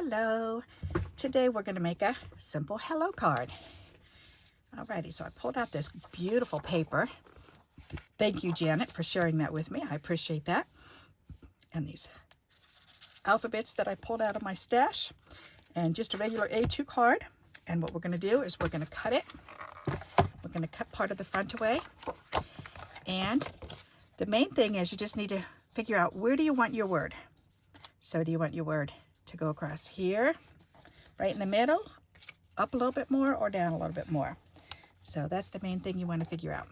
Hello. Today we're going to make a simple hello card. Alrighty, so I pulled out this beautiful paper. Thank you, Janet, for sharing that with me. I appreciate that. And these alphabets that I pulled out of my stash. And just a regular A2 card. And what we're going to do is we're going to cut it. We're going to cut part of the front away. And the main thing is you just need to figure out, where do you want your word? So do you want your word to go across here, right in the middle, up a little bit more, or down a little bit more? So that's the main thing you want to figure out.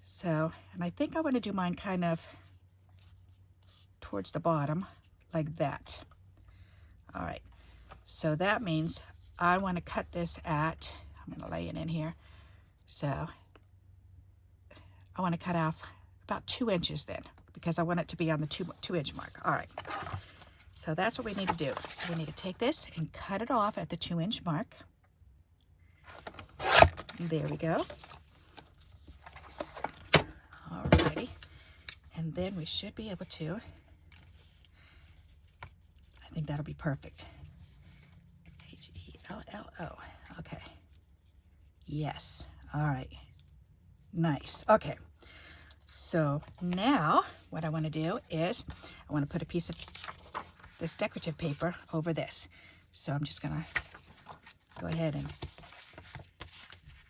So, and I think I want to do mine kind of towards the bottom, like that. All right, so that means I want to cut this at, I'm going to lay it in here. So I want to cut off about 2 inches then, because I want it to be on the 2-inch mark. All right, so that's what we need to do. So we need to take this and cut it off at the 2-inch mark. There we go. Alrighty, and then we should be able to, I think that'll be perfect. H-E-L-L-O, okay. Yes, all right, nice, okay. So now what I want to do is I want to put a piece of this decorative paper over this. So I'm just going to go ahead and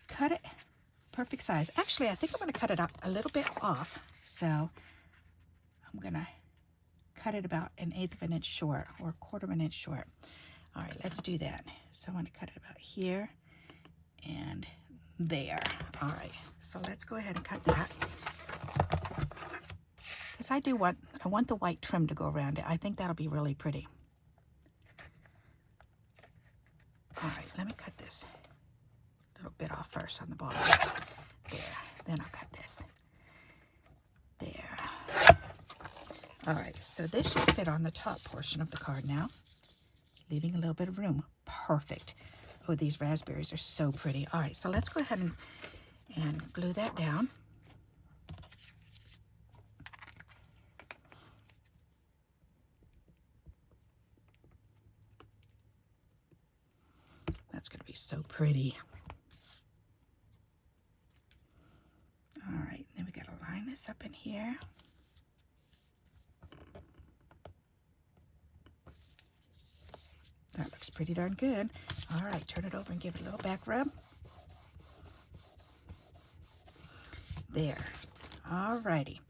cut it perfect size. Actually, I think I'm going to cut it up a little bit off. So I'm going to cut it about 1/8 of an inch short, or 1/4 of an inch short. All right, let's do that. So I want to cut it about here and there. All right, so let's go ahead and cut that. Because I want the white trim to go around it. I think that'll be really pretty. All right, let me cut this little bit off first on the bottom. There, then I'll cut this. There. All right, so this should fit on the top portion of the card now, leaving a little bit of room. Perfect. Oh, these raspberries are so pretty. All right, so let's go ahead and glue that down. That's going to be so pretty. All right, then we got to line this up in here. That looks pretty darn good. All right, turn it over and give it a little back rub. There. All righty.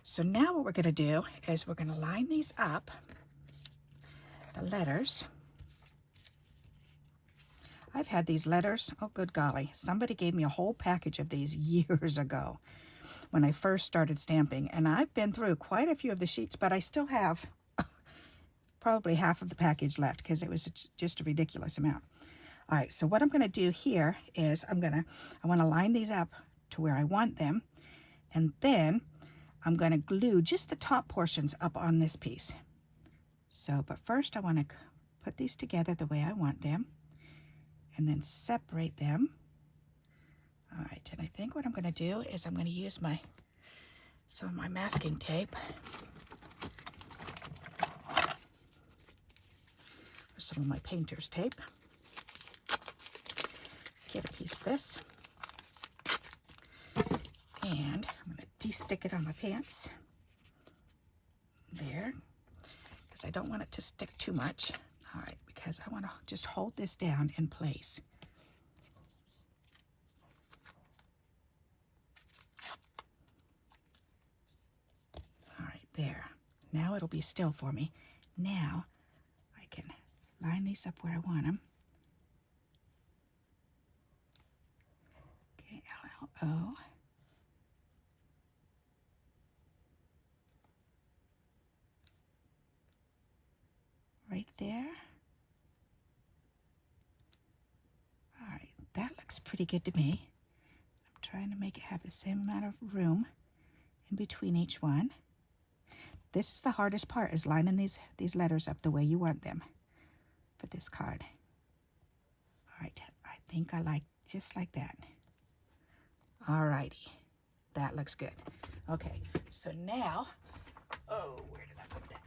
So now what we're going to do is we're going to line these up, the letters. I've had these letters, oh good golly, somebody gave me a whole package of these years ago when I first started stamping, and I've been through quite a few of the sheets, but I still have probably half of the package left because it was just a ridiculous amount. All right, so what I'm going to do here is I want to line these up to where I want them, and then I'm going to glue just the top portions up on this piece. So, but first I want to put these together the way I want them, and then separate them. All right, and I think what I'm going to do is I'm going to use some of my masking tape, or some of my painter's tape. Get a piece of this, and I'm going to de-stick it on my pants. There, because I don't want it to stick too much. All right, because I want to just hold this down in place. All right, there. Now it'll be still for me. Now I can line these up where I want them. Okay, L-L-O. Right there. All right, that looks pretty good to me. I'm trying to make it have the same amount of room in between each one. This is the hardest part, is lining these letters up the way you want them for this card. All right, I think I like just like that. All righty, that looks good. Okay, so now, oh, where did I put that?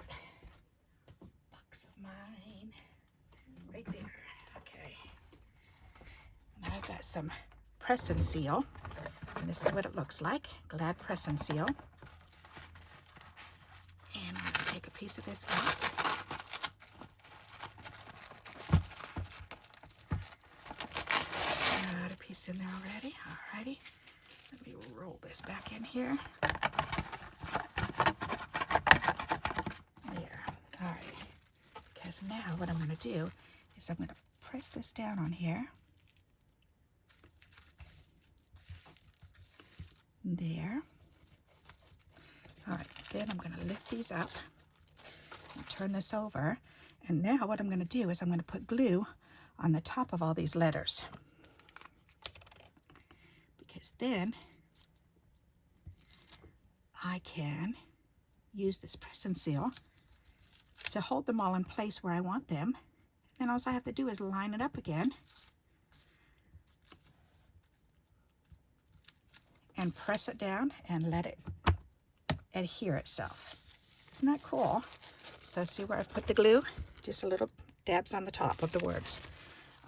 Box of mine. got some press and seal. And this is what it looks like. Glad press and seal. And I'm going to take a piece of this out. Got a piece in there already. Alrighty. Let me roll this back in here. There. Alright. Because now what I'm going to do is I'm going to press this down on here. There. Alright, then I'm going to lift these up and turn this over. And now what I'm going to do is I'm going to put glue on the top of all these letters. Because then I can use this press and seal to hold them all in place where I want them. Then all I have to do is line it up again and press it down and let it adhere itself. Isn't that cool? So see where I put the glue? Just a little dabs on the top of the words.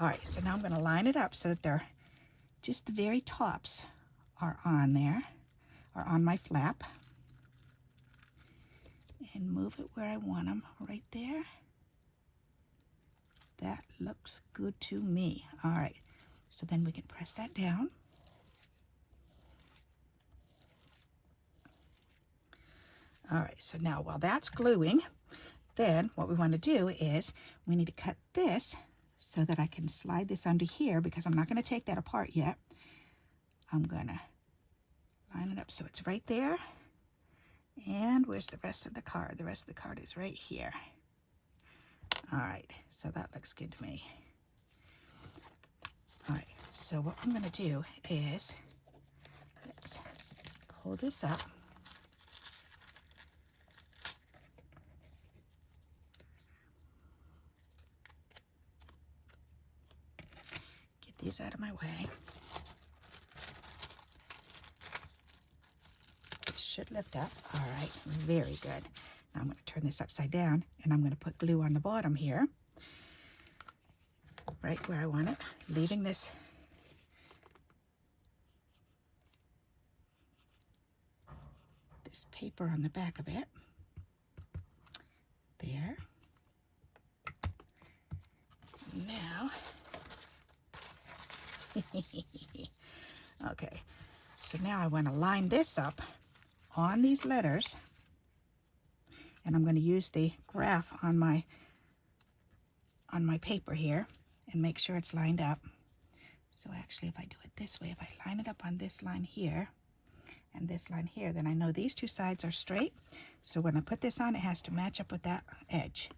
All right, so now I'm going to line it up so that they're just the very tops are on there, are on my flap. And move it where I want them, right there. That looks good to me. All right, so then we can press that down. All right, so now while that's gluing, then what we want to do is we need to cut this so that I can slide this under here, because I'm not going to take that apart yet. I'm going to line it up so it's right there. And where's the rest of the card? The rest of the card is right here. All right, so that looks good to me. All right, so what I'm going to do is, let's pull this up. Get these out of my way. Should lift up. All right, very good. Now I'm going to turn this upside down and I'm going to put glue on the bottom here, right where I want it, leaving this paper on the back of it. There. Now, okay, so now I want to line this up on these letters, and I'm going to use the graph on my paper here and make sure it's lined up. So actually, if I do it this way, if I line it up on this line here and this line here, then I know these two sides are straight. So when I put this on, it has to match up with that edge.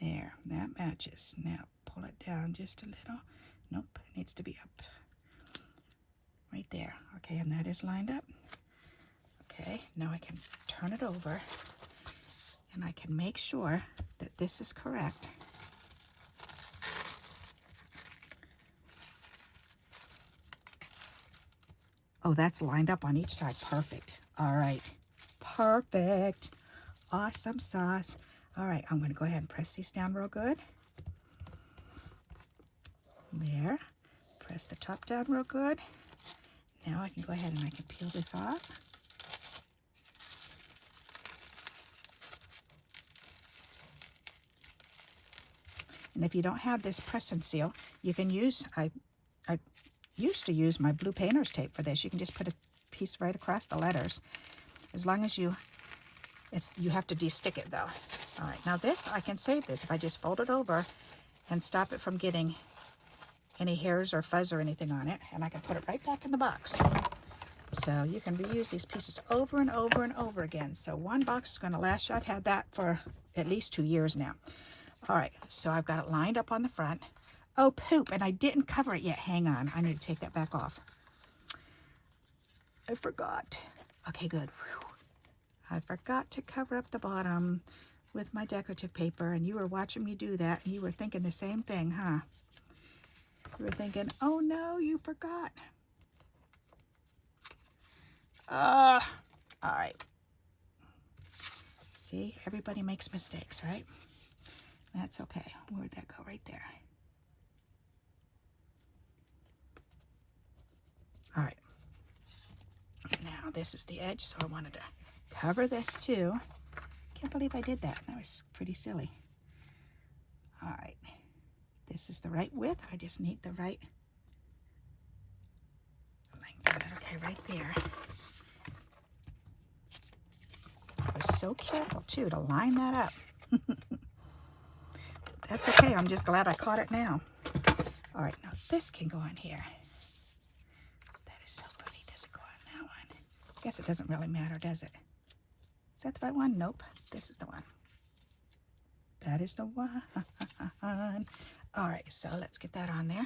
There, that matches. Now pull it down just a little. Nope, it needs to be up. Right there. Okay, and that is lined up. Okay, now I can turn it over and I can make sure that this is correct. Oh, that's lined up on each side. Perfect. All right. Perfect. Awesome sauce. All right, I'm going to go ahead and press these down real good. There. Press the top down real good. Now I can go ahead and I can peel this off. And if you don't have this press and seal, you can use, I used to use my blue painter's tape for this. You can just put a piece right across the letters. As long as you have to de-stick it though. All right, now this, I can save this if I just fold it over and stop it from getting any hairs or fuzz or anything on it, and I can put it right back in the box. So you can reuse these pieces over and over and over again. So one box is going to last you. I've had that for at least 2 years now. All right, so I've got it lined up on the front. Oh, poop, and I didn't cover it yet. Hang on, I need to take that back off. I forgot. Okay, good. Whew. I forgot to cover up the bottom with my decorative paper, and you were watching me do that, and you were thinking the same thing, huh? You were thinking, oh no, you forgot. All right. See, everybody makes mistakes, right? That's okay. Where'd that go? Right there. All right. Now this is the edge, so I wanted to cover this too. Can't believe I did that. That was pretty silly. All right. This is the right width. I just need the right length of it. Okay, right there. I was so careful too to line that up. That's okay. I'm just glad I caught it now. All right, now this can go on here. That is so pretty. Does it go on that one? I guess it doesn't really matter, does it? Is that the right one? Nope. This is the one. That is the one. All right, so let's get that on there.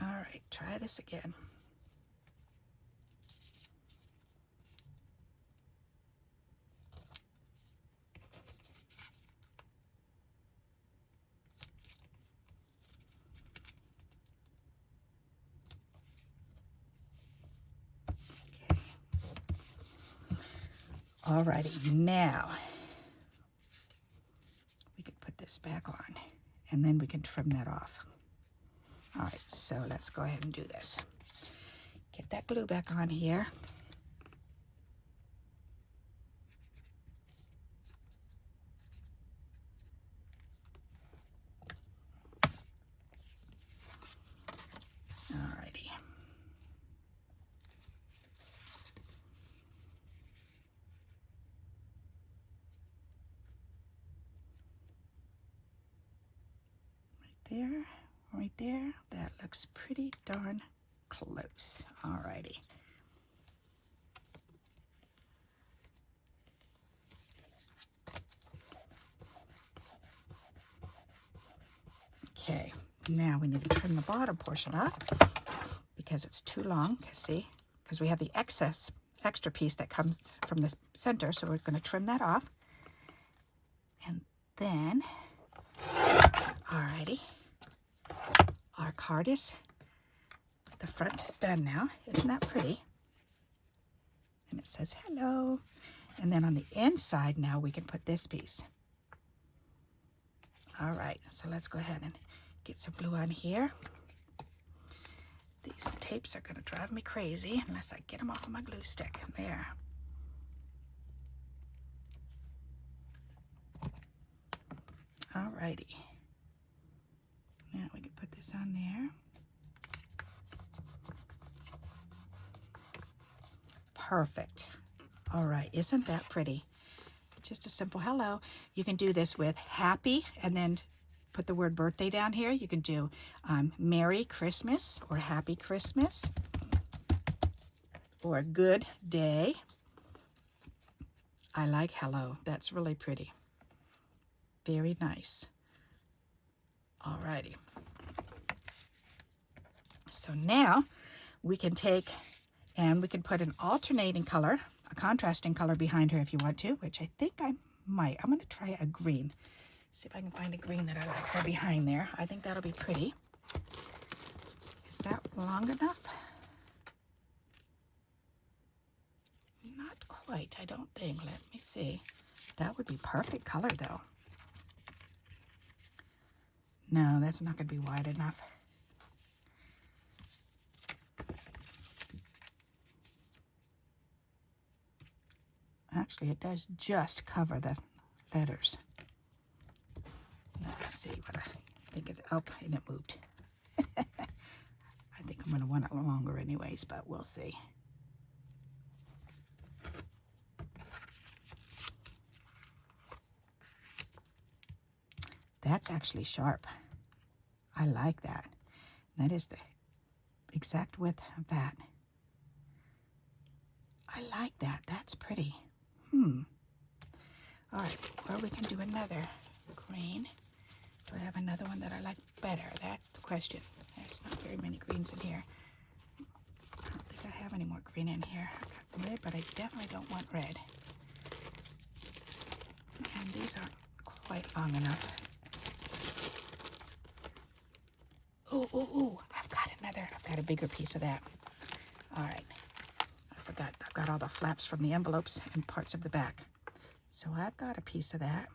All right, try this again. Alrighty, now we can put this back on and then we can trim that off. All right, so let's go ahead and do this. Get that glue back on here. Alrighty. Right there, that looks pretty darn close. Alrighty. Okay, now we need to trim the bottom portion off because it's too long. See, because we have the extra piece that comes from the center, so we're going to trim that off. And then, alrighty. Our card is, the front is done now. Isn't that pretty? And it says hello. And then on the inside now we can put this piece. All right, so let's go ahead and get some glue on here. These tapes are going to drive me crazy unless I get them off of my glue stick. There. All righty. Now we can put this on there. Perfect. All right, isn't that pretty? Just a simple hello. You can do this with happy and then put the word birthday down here. You can do Merry Christmas or Happy Christmas or Good Day. I like hello. That's really pretty. Very nice. All righty. So now we can take and we can put an alternating color, a contrasting color behind her if you want to, which I think I might. I'm going to try a green. See if I can find a green that I like for behind there. I think that'll be pretty. Is that long enough? Not quite, I don't think. Let me see. That would be perfect color though. No, that's not going to be wide enough. Actually, it does just cover the letters. Let's see what I think of. Oh, and it moved. I think I'm going to want it longer anyways, but we'll see. That's actually sharp. I like that. That is the exact width of that. I like that. That's pretty. All right, or we can do another green. Do I have another one that I like better? That's the question. There's not very many greens in here. I don't think I have any more green in here. I've got red, but I definitely don't want red. And these aren't quite long enough. Ooh, I've got a bigger piece of that. All right, I forgot, I've got all the flaps from the envelopes and parts of the back. So I've got a piece of that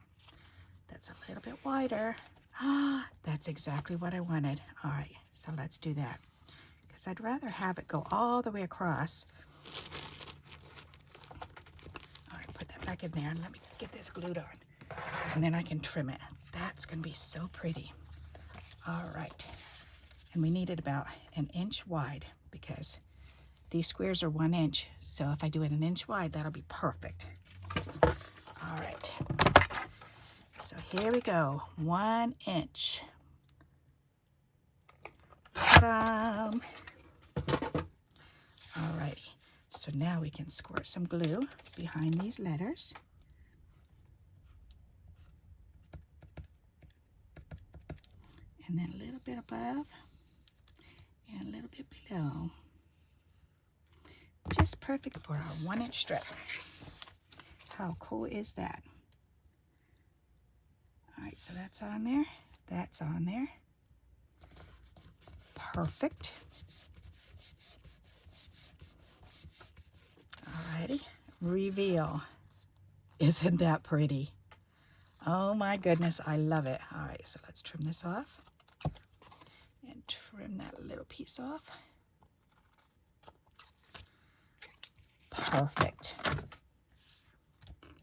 that's a little bit wider. Ah, that's exactly what I wanted. All right, so let's do that, because I'd rather have it go all the way across. All right, put that back in there and let me get this glued on, and then I can trim it. That's gonna be so pretty. All right, and we need it about 1 inch wide, because these squares are 1 inch, so if I do it 1 inch wide, that'll be perfect. All right, so here we go, 1 inch. Ta-da! All righty, so now we can squirt some glue behind these letters. And then a little bit above and a little bit below. Just perfect for our 1 inch strip. How cool is that? All right, so that's on there. That's on there. Perfect. All righty, reveal. Isn't that pretty? Oh my goodness, I love it. All right, so let's trim this off and trim that little piece off. Perfect.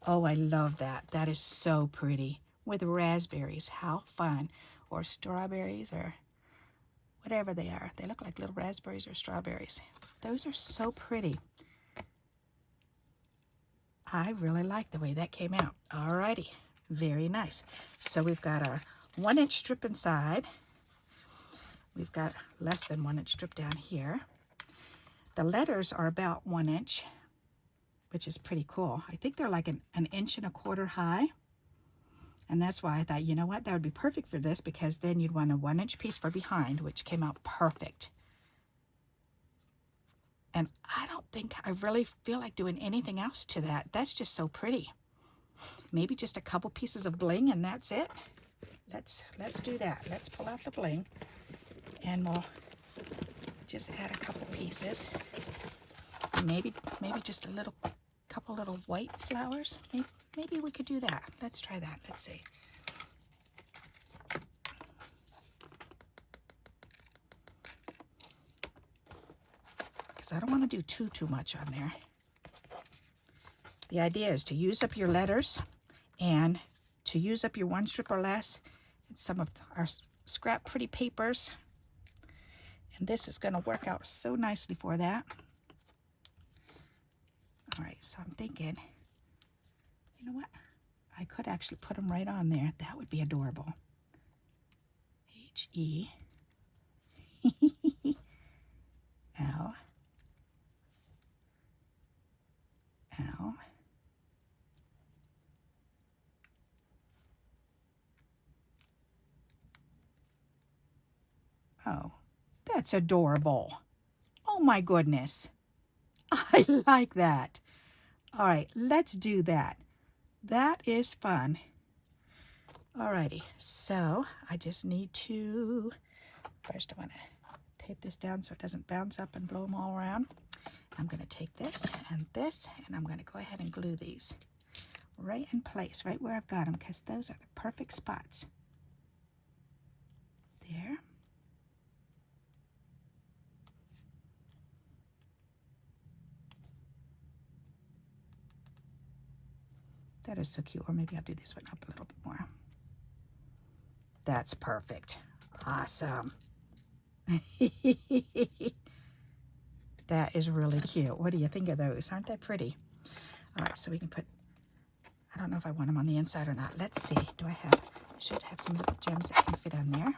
Oh, I love that. That is so pretty. With raspberries, how fun. Or strawberries, or whatever they are. They look like little raspberries or strawberries. Those are so pretty. I really like the way that came out. Alrighty, very nice. So we've got our 1 inch strip inside. We've got less than 1 inch strip down here. The letters are about 1 inch, which is pretty cool. I think they're like an 1.25 inches high. And that's why I thought, you know what, that would be perfect for this, because then you'd want a 1 inch piece for behind, which came out perfect. And I don't think I really feel like doing anything else to that. That's just so pretty. Maybe just a couple pieces of bling and that's it. Let's do that. Let's pull out the bling and we'll just add a couple pieces. Maybe just a couple little white flowers. Maybe we could do that. Let's try that. Let's see. Because I don't want to do too much on there. The idea is to use up your letters and to use up your 1 strip or less and some of our scrap pretty papers. And this is going to work out so nicely for that. All right, so I'm thinking, you know what? I could actually put them right on there. That would be adorable. H-E L L Oh, that's adorable. Oh my goodness. I like that. All right, let's do that. That is fun. Alrighty, so I just need to, first I want to tape this down so it doesn't bounce up and blow them all around. I'm going to take this, and I'm going to go ahead and glue these right in place, right where I've got them, because those are the perfect spots. There. That is so cute. Or maybe I'll do this one up a little bit more. That's perfect. Awesome. That is really cute. What do you think of those? Aren't they pretty? All right, so we can put, I don't know if I want them on the inside or not. Let's see. I should have some little gems that can fit on there.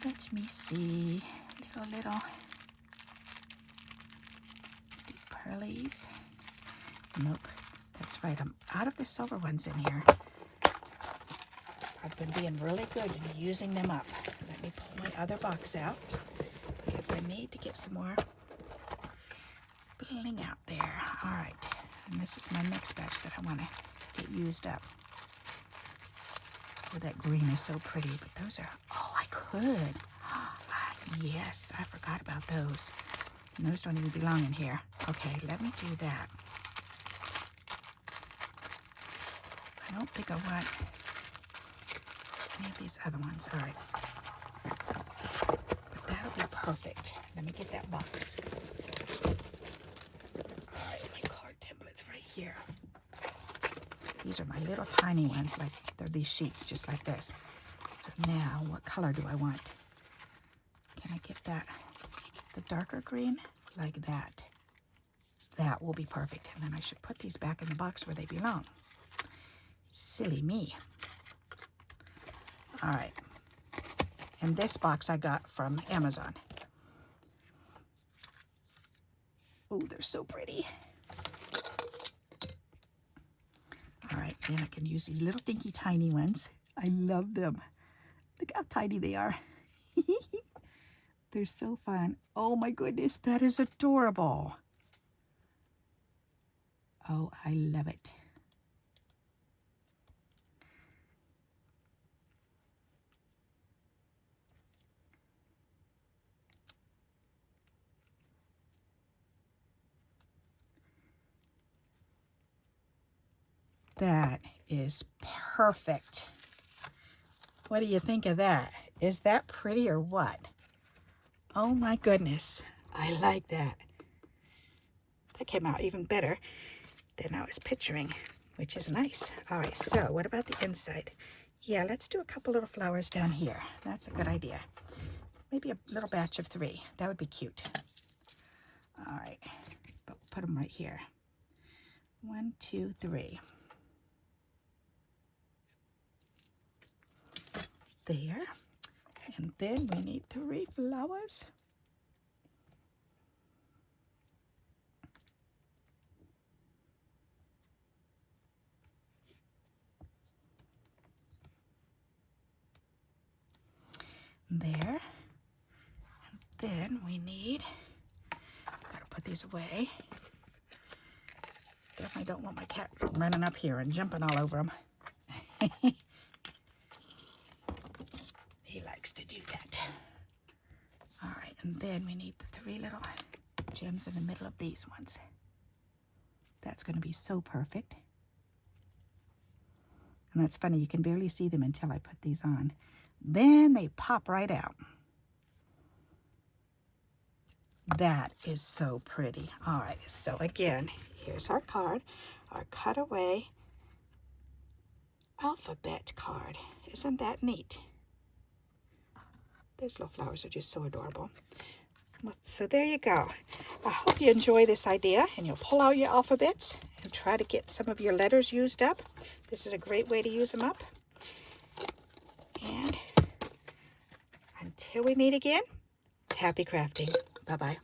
Let me see. Little pearlies. Nope, that's right. I'm out of the silver ones in here. I've been being really good and using them up. Let me pull my other box out because I need to get some more bling out there. All right, and this is my next batch that I want to get used up. Oh, that green is so pretty, but those are, oh, I could. Yes, I forgot about those. And those don't even belong in here. Okay, let me do that. I don't think I want any of these other ones. All right. But that'll be perfect. Let me get that box. All right, my card templates right here. These are my little tiny ones, like they're these sheets just like this. So now, what color do I want? Can I get that, the darker green? Like that. That will be perfect. And then I should put these back in the box where they belong. Silly me. All right. And this box I got from Amazon. Oh, they're so pretty. All right, then I can use these little dinky tiny ones. I love them. Look how tiny they are. They're so fun. Oh my goodness, that is adorable. Oh, I love it. That is perfect. What do you think of that? Is that pretty or what? Oh my goodness, I like that. That came out even better than I was picturing, which is nice. All right, so what about the inside? Yeah, let's do a couple little flowers down here. That's a good idea. Maybe a little batch of 3. That would be cute. All right, but we'll put them right here. 1, 2, 3. There. And then we need 3 flowers. There. And then we need, I've got to put these away. Definitely don't want my cat running up here and jumping all over them. He likes to do that. All right, and then we need the 3 little gems in the middle of these ones. That's going to be so perfect. And that's funny, you can barely see them until I put these on. Then they pop right out. That is so pretty. All right, so again, here's our card, our cutaway alphabet card. Isn't that neat? Those little flowers are just so adorable. Well, so there you go. I hope you enjoy this idea and you'll pull out your alphabets and try to get some of your letters used up. This is a great way to use them up. And until we meet again, happy crafting. Bye-bye.